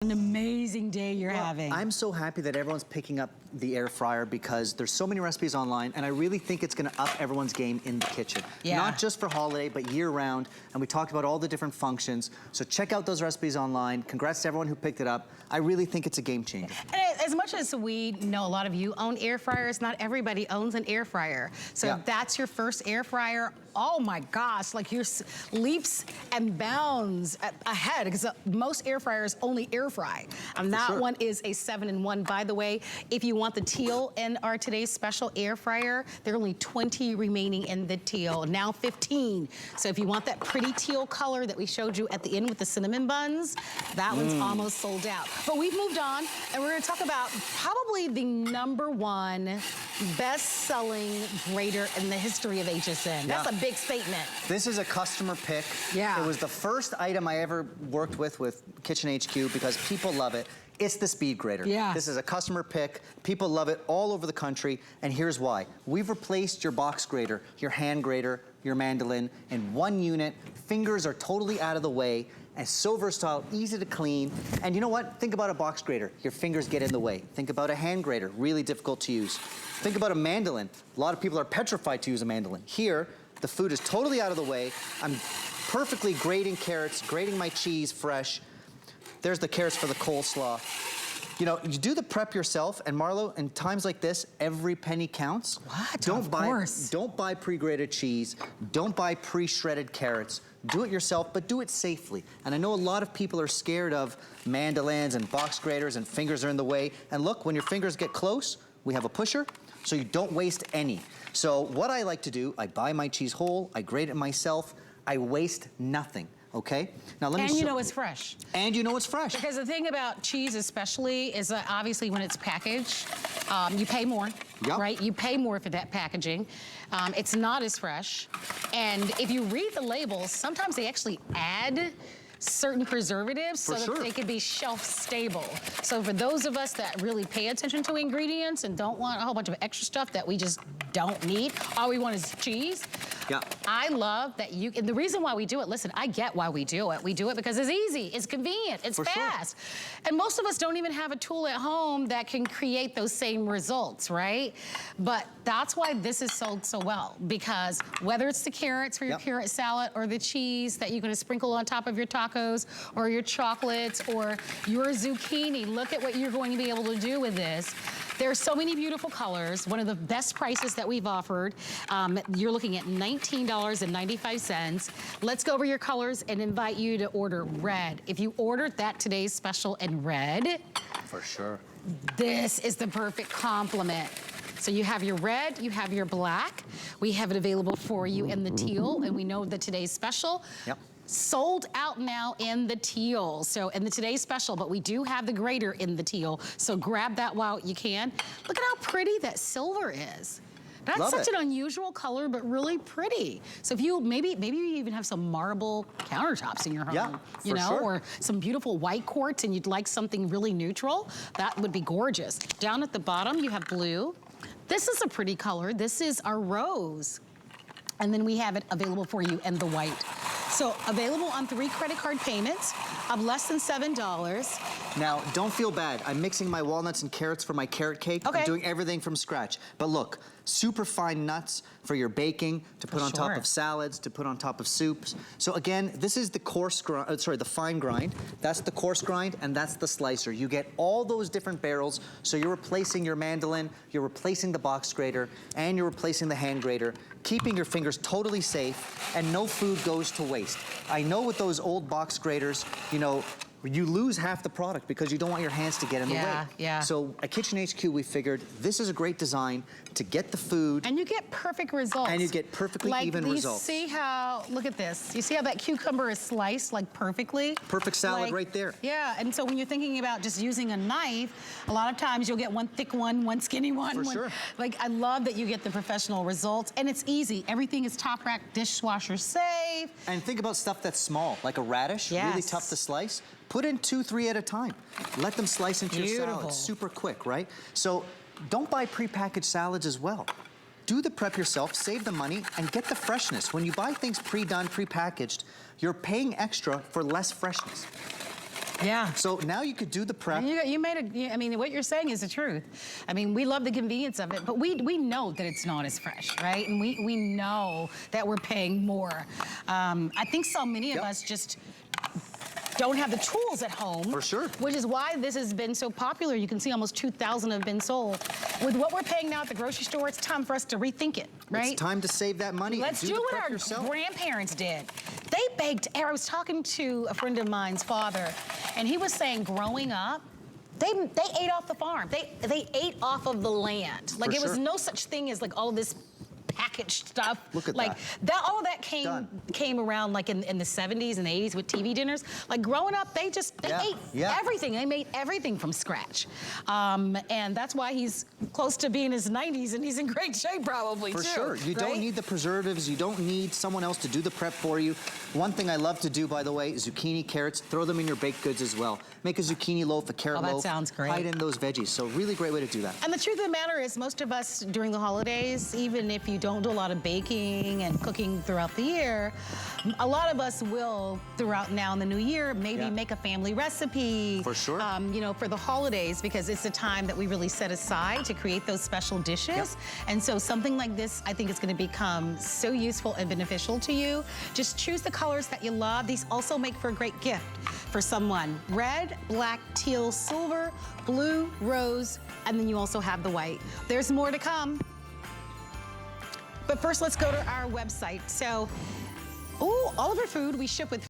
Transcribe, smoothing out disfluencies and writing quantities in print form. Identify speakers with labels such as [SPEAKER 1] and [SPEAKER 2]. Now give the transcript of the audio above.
[SPEAKER 1] An amazing day you're having.
[SPEAKER 2] I'm so happy that everyone's picking up the air fryer because there's so many recipes online, and I really think it's gonna up everyone's game in the kitchen.
[SPEAKER 1] Yeah.
[SPEAKER 2] Not just for holiday, but year round, and we talked about all the different functions. So check out those recipes online. Congrats to everyone who picked it up. I really think it's a game changer.
[SPEAKER 1] And as much as we know a lot of you own air fryers, not everybody owns an air fryer. So if that's your first air fryer, oh my gosh, like you're leaps and bounds ahead, because most air fryers only air fry. And that one is a 7-in-1. By the way, if you want the teal in our today's special air fryer, there are only 20 remaining in the teal, now 15. So if you want that pretty teal color that we showed you at the end with the cinnamon buns, that one's almost sold out. But we've moved on, and we're gonna talk about probably the #1 best-selling grater in the history of HSN. That's a big statement.
[SPEAKER 2] This is a customer pick.
[SPEAKER 1] Yeah.
[SPEAKER 2] It was the first item I ever worked with Kitchen HQ because people love it. It's the Speed Grater.
[SPEAKER 1] Yeah.
[SPEAKER 2] This is a customer pick. People love it all over the country, and here's why. We've replaced your box grater, your hand grater, your mandolin in one unit. Fingers are totally out of the way, and so versatile, easy to clean. And you know what? Think about a box grater. Your fingers get in the way. Think about a hand grater, really difficult to use. Think about a mandolin. A lot of people are petrified to use a mandolin. Here, the food is totally out of the way. I'm perfectly grating carrots, grating my cheese fresh. There's the carrots for the coleslaw. You know, you do the prep yourself, and Marlo, in times like this, every penny counts.
[SPEAKER 1] What?
[SPEAKER 2] Don't buy pre-grated cheese. Don't buy pre-shredded carrots. Do it yourself, but do it safely. And I know a lot of people are scared of mandolins and box graters and fingers are in the way. And look, when your fingers get close, we have a pusher, so you don't waste any. So what I like to do, I buy my cheese whole, I grate it myself, I waste nothing. Okay? Now let me.
[SPEAKER 1] And you know it's fresh.
[SPEAKER 2] And you know it's fresh.
[SPEAKER 1] Because the thing about cheese especially is that obviously when it's packaged, you pay more, right? You pay more for that packaging. It's not as fresh. And if you read the labels, sometimes they actually add certain preservatives so that they can be shelf stable. So for those of us that really pay attention to ingredients and don't want a whole bunch of extra stuff that we just don't need, all we want is cheese.
[SPEAKER 2] Yeah.
[SPEAKER 1] I love that you, and the reason why we do it, listen, I get why we do it. We do it because it's easy, it's convenient, it's fast. And most of us don't even have a tool at home that can create those same results, right? But that's why this is sold so well, because whether it's the carrots for your carrot salad or the cheese that you're gonna sprinkle on top of your tacos or your chocolates or your zucchini, look at what you're going to be able to do with this. There are so many beautiful colors. One of the best prices that we've offered. You're looking at $19.95. Let's go over your colors and invite you to order red. If you ordered that today's special in red,
[SPEAKER 2] for sure, this
[SPEAKER 1] is the perfect complement. So you have your red, you have your black. We have it available for you in the teal, and we know that today's special. Sold out now in the teal, so in the today's special, but we do have the grater in the teal, so grab that while you can. Look at how pretty that silver is. That's such an unusual color, but really pretty. So if you, maybe you even have some marble countertops in your home, you know, or some beautiful white quartz and you'd like something really neutral, that would be gorgeous. Down at the bottom, you have blue. This is a pretty color. This is our rose. And then we have it available for you in the white. So available on 3 credit card payments of less than $7.
[SPEAKER 2] Now, don't feel bad. I'm mixing my walnuts and carrots for my carrot cake. I'm doing everything from scratch. But look, super fine nuts for your baking, to put on top of salads, to put on top of soups. So again, this is the coarse grind, the fine grind. That's the coarse grind, and that's the slicer. You get all those different barrels, so you're replacing your mandolin, you're replacing the box grater, and you're replacing the hand grater, keeping your fingers totally safe, and no food goes to waste. I know with those old box graters, you know, you lose half the product because you don't want your hands to get in the way. So at Kitchen HQ, we figured this is a great design to get the food.
[SPEAKER 1] And you get perfect results.
[SPEAKER 2] And you get perfectly even results.
[SPEAKER 1] See how, look at this. You see how that cucumber is sliced like perfectly?
[SPEAKER 2] Perfect salad right there.
[SPEAKER 1] Yeah, and so when you're thinking about just using a knife, a lot of times you'll get one thick one, one skinny one. Like, I love that you get the professional results, and it's easy. Everything is top rack, dishwasher safe.
[SPEAKER 2] And think about stuff that's small, like a radish, really tough to slice. Put in 2, 3 at a time. Let them slice into your salad. It's super quick, right? So don't buy prepackaged salads as well. Do the prep yourself, save the money, and get the freshness. When you buy things pre-done, prepackaged, you're paying extra for less freshness.
[SPEAKER 1] Yeah.
[SPEAKER 2] So now you could do the prep.
[SPEAKER 1] You made it, I mean, what you're saying is the truth. I mean, we love the convenience of it, but we know that it's not as fresh, right? And we know that we're paying more. I think so many of us just don't have the tools at home.
[SPEAKER 2] For sure.
[SPEAKER 1] Which is why this has been so popular. You can see almost 2,000 have been sold. With what we're paying now at the grocery store, it's time for us to rethink it, right?
[SPEAKER 2] It's time to save that money.
[SPEAKER 1] Let's
[SPEAKER 2] and
[SPEAKER 1] do
[SPEAKER 2] the
[SPEAKER 1] what
[SPEAKER 2] prep
[SPEAKER 1] our
[SPEAKER 2] yourself.
[SPEAKER 1] grandparents did. They baked, I was talking to a friend of mine's father, and he was saying growing up, they ate off the farm. They ate off of the land. Like
[SPEAKER 2] For
[SPEAKER 1] it was
[SPEAKER 2] sure.
[SPEAKER 1] no such thing as like all this packaged stuff.
[SPEAKER 2] Look at
[SPEAKER 1] like
[SPEAKER 2] that.
[SPEAKER 1] all of that came around like in the 70s and the 80s with TV dinners. Like growing up, they ate everything. They made everything from scratch. And that's why he's close to being his 90s and he's in great shape probably
[SPEAKER 2] For
[SPEAKER 1] too.
[SPEAKER 2] sure. You don't need the preservatives. You don't need someone else to do the prep for you. One thing I love to do, by the way, is zucchini, carrots, throw them in your baked goods as well. Make a zucchini loaf, a carrot loaf.
[SPEAKER 1] That sounds great.
[SPEAKER 2] Hide in those veggies. So really great way to do that.
[SPEAKER 1] And the truth of the matter is most of us during the holidays, even if you don't do a lot of baking and cooking throughout the year, a lot of us will throughout now in the new year maybe make a family recipe.
[SPEAKER 2] For sure.
[SPEAKER 1] You know, for the holidays, because it's a time that we really set aside to create those special dishes. And so something like this, I think is going to become so useful and beneficial to you. Just choose the colors that you love. These also make for a great gift for someone. Red, black, teal, silver, blue, rose, and then you also have the white. There's more to come. But first, let's go to our website. So, all of our food we ship with